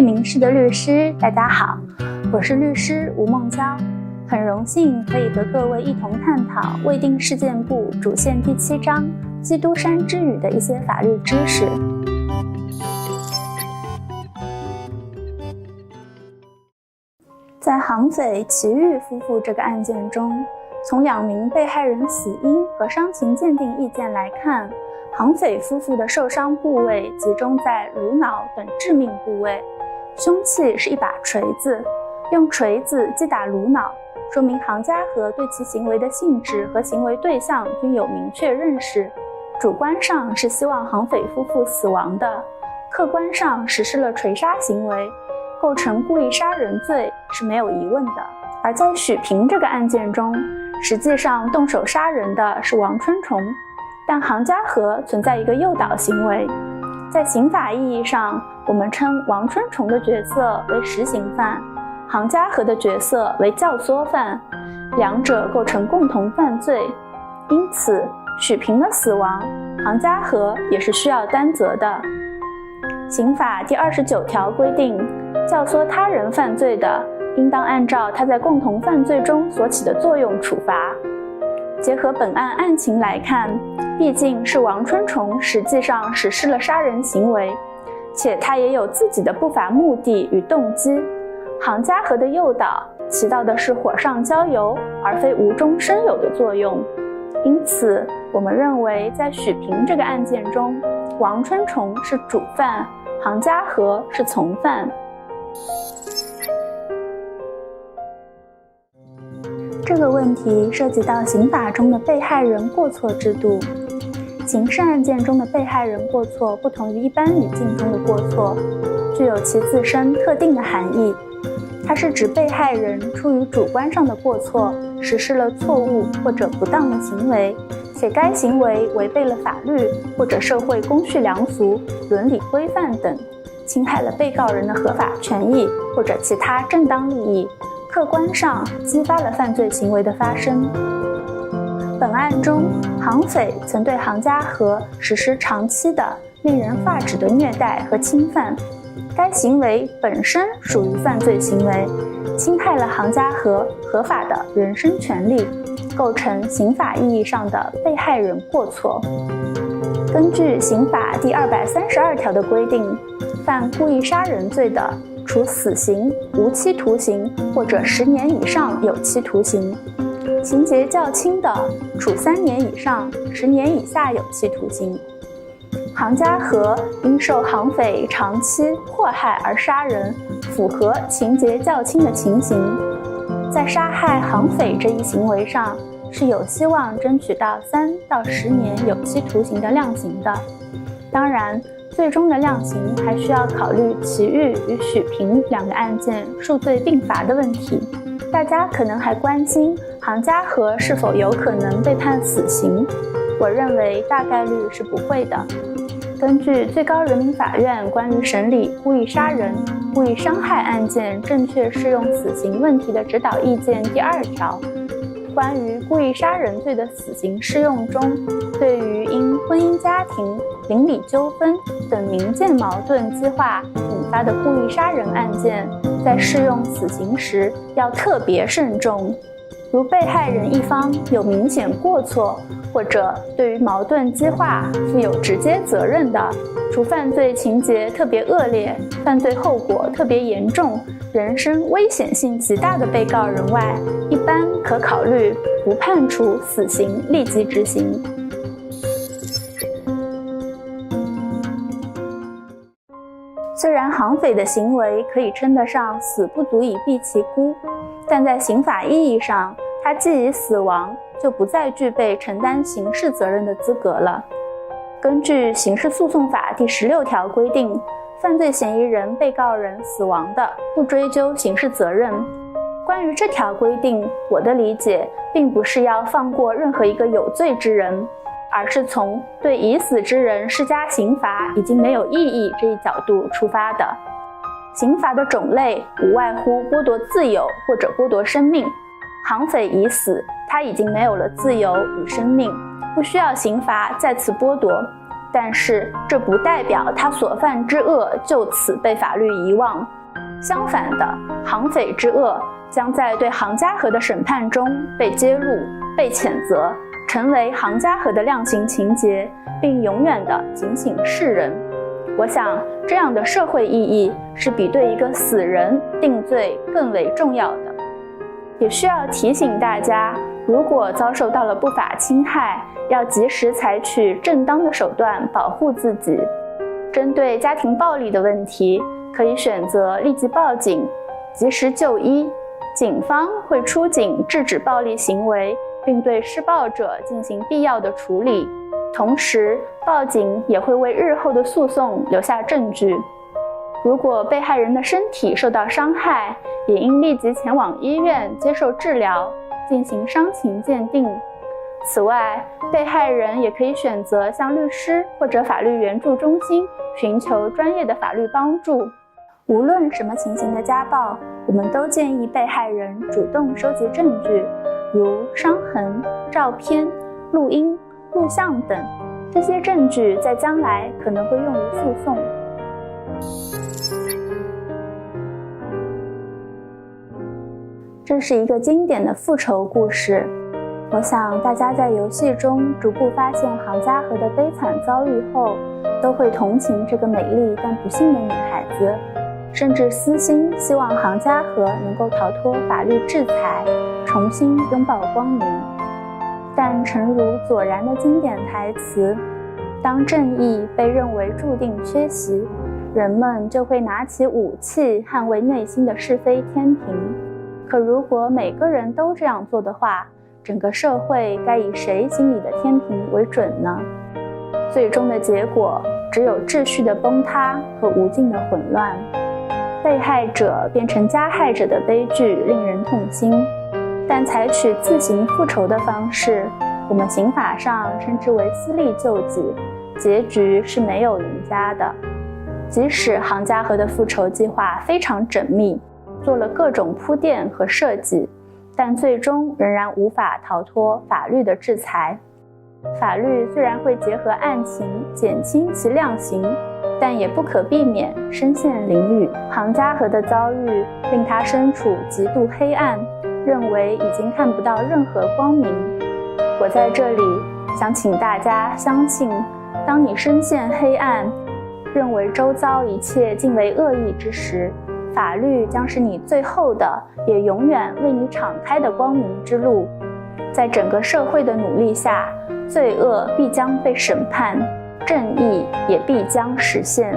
民事的律师，大家好，我是律师吴梦娇，很荣幸可以和各位一同探讨未定事件簿主线第7章基督山之语的一些法律知识。在杭匪齐豫夫妇这个案件中，从2名被害人死因和伤情鉴定意见来看，杭匪夫妇的受伤部位集中在颅脑等致命部位，凶器是一把锤子，用锤子击打颅脑，说明杭嘉禾对其行为的性质和行为对象均有明确认识，主观上是希望杭匪夫妇死亡的，客观上实施了锤杀行为，构成故意杀人罪是没有疑问的。而在许平这个案件中，实际上动手杀人的是王春重，但杭嘉禾存在一个诱导行为，在刑法意义上，我们称王春重的角色为实行犯，杭嘉禾的角色为教唆犯，两者构成共同犯罪，因此许平的死亡，杭嘉禾也是需要担责的。刑法第29条规定，教唆他人犯罪的，应当按照他在共同犯罪中所起的作用处罚。结合本案案情来看，毕竟是王春重实际上实施了杀人行为，且他也有自己的不法目的与动机，杭嘉禾的诱导起到的是火上浇油，而非无中生有的作用。因此，我们认为在许平这个案件中，王春重是主犯，杭嘉禾是从犯。这个问题涉及到刑法中的被害人过错制度。刑事案件中的被害人过错不同于一般语境中的过错，具有其自身特定的含义。它是指被害人出于主观上的过错，实施了错误或者不当的行为，且该行为违背了法律或者社会公序良俗、伦理规范等，侵害了被告人的合法权益或者其他正当利益，客观上激发了犯罪行为的发生。本案中，杭匪曾对杭嘉禾实施长期的令人发指的虐待和侵犯，该行为本身属于犯罪行为，侵害了杭嘉禾合法的人身权利，构成刑法意义上的被害人过错。根据刑法第232条的规定，犯故意杀人罪的，处死刑、无期徒刑或者10年以上有期徒刑；情节较轻的，处3年以上10年以下有期徒刑。杭嘉禾因受杭匪长期祸害而杀人，符合情节较轻的情形，在杀害杭匪这一行为上是有希望争取到3到10年有期徒刑的量刑的。当然，最终的量刑还需要考虑齐豫与许平2个案件数罪并罚的问题。大家可能还关心杭嘉禾是否有可能被判死刑，我认为大概率是不会的。根据最高人民法院关于审理故意杀人、故意伤害案件正确适用死刑问题的指导意见第2条，关于故意杀人罪的死刑适用中，对于因婚姻家庭、邻里纠纷等民间矛盾激化引发的故意杀人案件，在适用死刑时要特别慎重。如被害人一方有明显过错，或者对于矛盾激化负有直接责任的，除犯罪情节特别恶劣、犯罪后果特别严重、人身危险性极大的被告人外，一般可考虑不判处死刑立即执行。虽然杭匪的行为可以称得上死不足以避其辜，但在刑法意义上，他既已死亡，就不再具备承担刑事责任的资格了。根据刑事诉讼法第16条规定，犯罪嫌疑人、被告人死亡的，不追究刑事责任。关于这条规定，我的理解并不是要放过任何一个有罪之人，而是从对已死之人施加刑罚已经没有意义这一角度出发的。刑罚的种类无外乎剥夺自由或者剥夺生命。杭匪已死，他已经没有了自由与生命，不需要刑罚再次剥夺。但是这不代表他所犯之恶就此被法律遗忘。相反的，行匪之恶将在对杭嘉禾的审判中被揭露、被谴责，成为杭嘉禾的量刑情节，并永远地警醒世人。我想，这样的社会意义是比对一个死人定罪更为重要的。也需要提醒大家，如果遭受到了不法侵害，要及时采取正当的手段保护自己。针对家庭暴力的问题，可以选择立即报警，及时就医。警方会出警制止暴力行为，并对施暴者进行必要的处理。同时，报警也会为日后的诉讼留下证据。如果被害人的身体受到伤害，也应立即前往医院接受治疗，进行伤情鉴定。此外，被害人也可以选择向律师或者法律援助中心寻求专业的法律帮助。无论什么情形的家暴，我们都建议被害人主动收集证据，如伤痕、照片、录音、录像等，这些证据在将来可能会用于诉讼。这是一个经典的复仇故事，我想大家在游戏中逐步发现杭嘉禾的悲惨遭遇后，都会同情这个美丽但不幸的女孩子，甚至私心希望杭嘉禾能够逃脱法律制裁，重新拥抱光明。但诚如左燃的经典台词，当正义被认为注定缺席，人们就会拿起武器捍卫内心的是非天平。可如果每个人都这样做的话，整个社会该以谁心里的天平为准呢？最终的结果只有秩序的崩塌和无尽的混乱，被害者变成加害者的悲剧令人痛心。但采取自行复仇的方式，我们刑法上称之为私利救济，结局是没有赢家的。即使杭嘉禾的复仇计划非常缜密，做了各种铺垫和设计，但最终仍然无法逃脱法律的制裁。法律虽然会结合案情减轻其量刑，但也不可避免身陷囹圄。杭嘉禾的遭遇令他身处极度黑暗，认为已经看不到任何光明。我在这里想请大家相信，当你深陷黑暗，认为周遭一切尽为恶意之时，法律将是你最后的，也永远为你敞开的光明之路。在整个社会的努力下，罪恶必将被审判，正义也必将实现。